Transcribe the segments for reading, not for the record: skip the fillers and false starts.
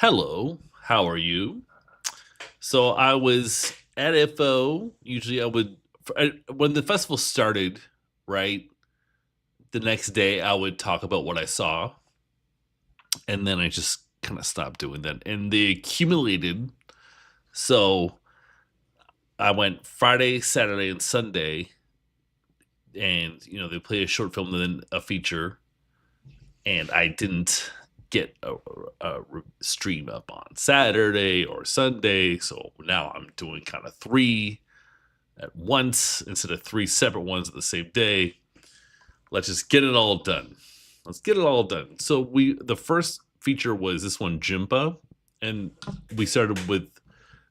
Hello, how are you? So I was at IFFO. Usually, when the festival started, right? The next day, I would talk about what I saw, and then I just kind of stopped doing that. And they accumulated. So I went Friday, Saturday, and Sunday, and they play a short film and then a feature, and I didn't get a stream up on Saturday or Sunday. So now I'm doing kind of three at once instead of three separate ones at the same day. Let's just get it all done. Let's get it all done. So the first feature was this one, Jimpa, and we started with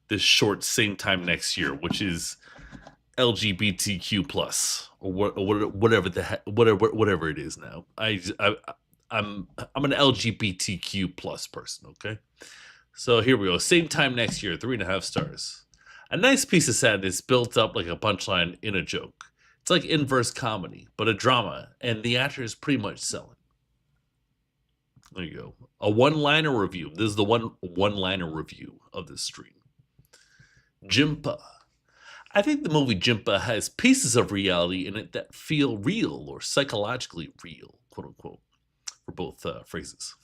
this short same time next year, which is LGBTQ plus or whatever whatever it is now. I'm an LGBTQ plus person. Okay, so here we go. Same time next year, 3.5 stars. A nice piece of sadness built up like a punchline in a joke. It's like inverse comedy, but a drama, and the actor is pretty much selling. There you go. A one-liner review. This is the one-liner review of this stream. Jimpa. I think the movie Jimpa has pieces of reality in it that feel real or psychologically real, quote unquote, for both phrases.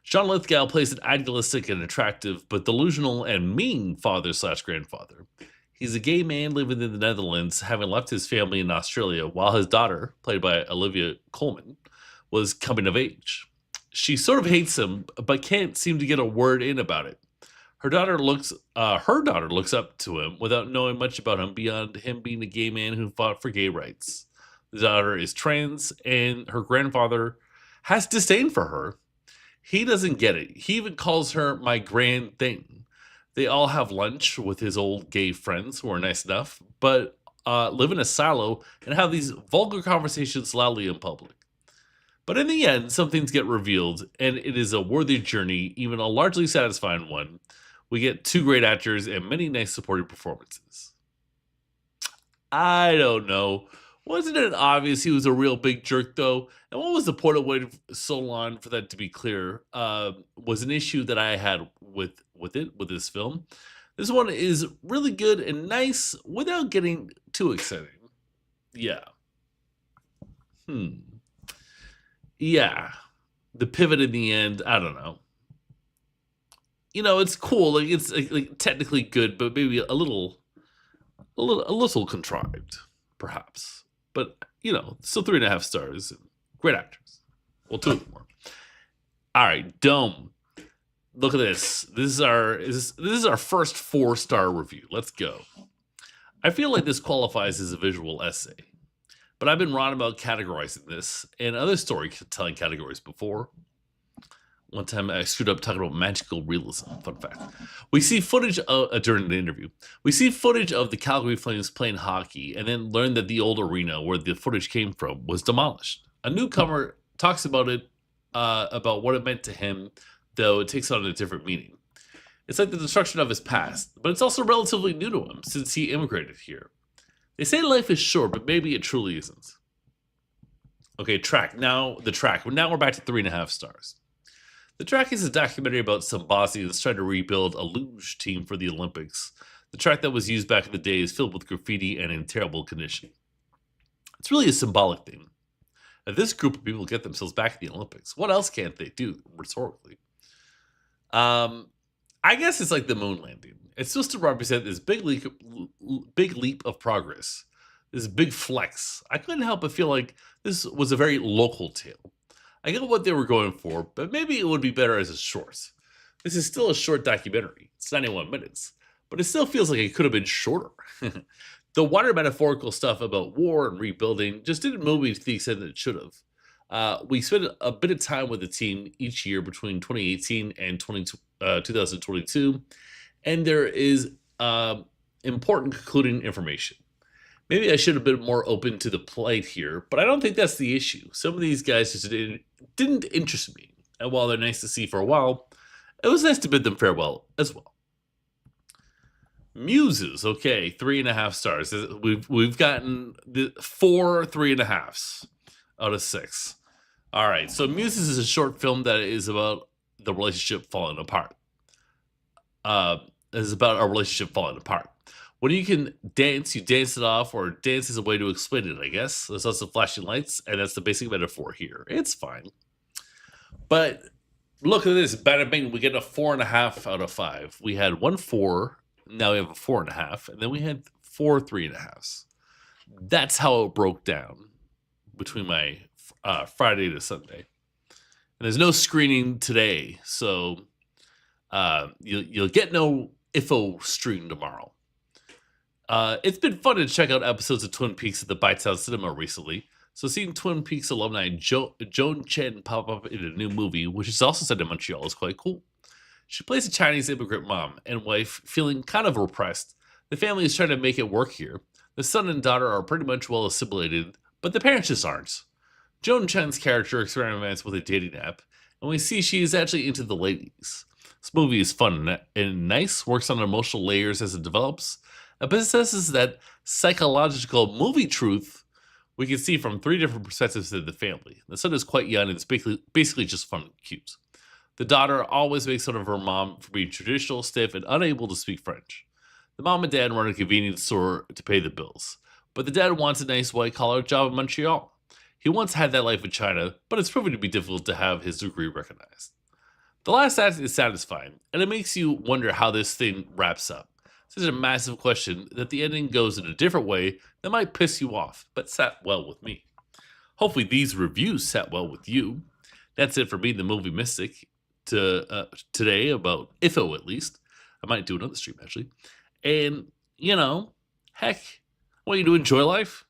John Lithgow plays an idealistic and attractive, but delusional and mean father/grandfather. He's a gay man living in the Netherlands, having left his family in Australia, while his daughter, played by Olivia Colman, was coming of age. She sort of hates him, but can't seem to get a word in about it. Her daughter looks up to him without knowing much about him beyond him being a gay man who fought for gay rights. The daughter is trans, and her grandfather has disdain for her. He doesn't get it. He even calls her my grand thing. They all have lunch with his old gay friends who are nice enough, but live in a silo and have these vulgar conversations loudly in public. But in the end, some things get revealed, and it is a worthy journey, even a largely satisfying one. We get two great actors and many nice supporting performances. I don't know. Wasn't it obvious he was a real big jerk, though? And what was the point of waiting so long for that to be clear? Was an issue that I had with this film. This one is really good and nice without getting too exciting. Yeah. Yeah. The pivot in the end, I don't know. It's cool. Like it's like technically good, but maybe a little contrived, perhaps. But still 3.5 stars. Great actors. Well, two of them were. All right, Dome. Look at this. This is our first 4-star review. Let's go. I feel like this qualifies as a visual essay, but I've been wrong about categorizing this and other storytelling categories before. One time I screwed up talking about magical realism. Fun fact. We see footage during the interview. We see footage of the Calgary Flames playing hockey and then learn that the old arena where the footage came from was demolished. A newcomer talks about it, about what it meant to him, though it takes on a different meaning. It's like the destruction of his past, but it's also relatively new to him since he immigrated here. They say life is short, but maybe it truly isn't. Okay, track. Now we're back to 3.5 stars. The track is a documentary about some Bosnians trying to rebuild a luge team for the Olympics. The track that was used back in the day is filled with graffiti and in terrible condition. It's really a symbolic thing. If this group of people get themselves back in the Olympics, what else can't they do rhetorically? I guess it's like the moon landing. It's supposed to represent this big leap of progress, this big flex. I couldn't help but feel like this was a very local tale. I get what they were going for, but maybe it would be better as a short. This is still a short documentary. It's 91 minutes, but it still feels like it could have been shorter. The wider metaphorical stuff about war and rebuilding just didn't move me to the extent that it should have. We spent a bit of time with the team each year between 2018 and 2022, and there is important concluding information. Maybe I should have been more open to the plate here, but I don't think that's the issue. Some of these guys just didn't interest me, and while they're nice to see for a while, it was nice to bid them farewell as well. Muses, okay, 3.5 stars. We've gotten the 4 3.5s out of 6. All right, so Muses is a short film that is about the relationship falling apart. uh, is about our relationship falling apart. When you can dance, you dance it off, or dance is a way to explain it, I guess. There's lots of flashing lights, and that's the basic metaphor here. It's fine. But look at this. Bada bing, we get a 4.5 out of 5. We had 1 4, now we have a 4.5, and then we had 4 3.5s. That's how it broke down between my Friday to Sunday. And there's no screening today, so you'll get no IFFO stream tomorrow. It's been fun to check out episodes of Twin Peaks at the Bitesound Cinema recently. So seeing Twin Peaks alumni Joan Chen pop up in a new movie, which is also set in Montreal, is quite cool. She plays a Chinese immigrant mom and wife feeling kind of repressed. The family is trying to make it work here. The son and daughter are pretty much well assimilated, but the parents just aren't. Joan Chen's character experiments with a dating app, and we see she is actually into the ladies. This movie is fun and nice, works on emotional layers as it develops, and possesses that psychological movie truth we can see from 3 different perspectives of the family. The son is quite young and it's basically just fun and cute. The daughter always makes fun of her mom for being traditional, stiff, and unable to speak French. The mom and dad run a convenience store to pay the bills, but the dad wants a nice white-collar job in Montreal. He once had that life in China, but it's proven to be difficult to have his degree recognized. The last act is satisfying, and it makes you wonder how this thing wraps up. Such a massive question that the ending goes in a different way that might piss you off, but sat well with me. Hopefully these reviews sat well with you. That's it for me, the movie mystic, today about IFFO at least. I might do another stream actually. And, heck, I want you to enjoy life.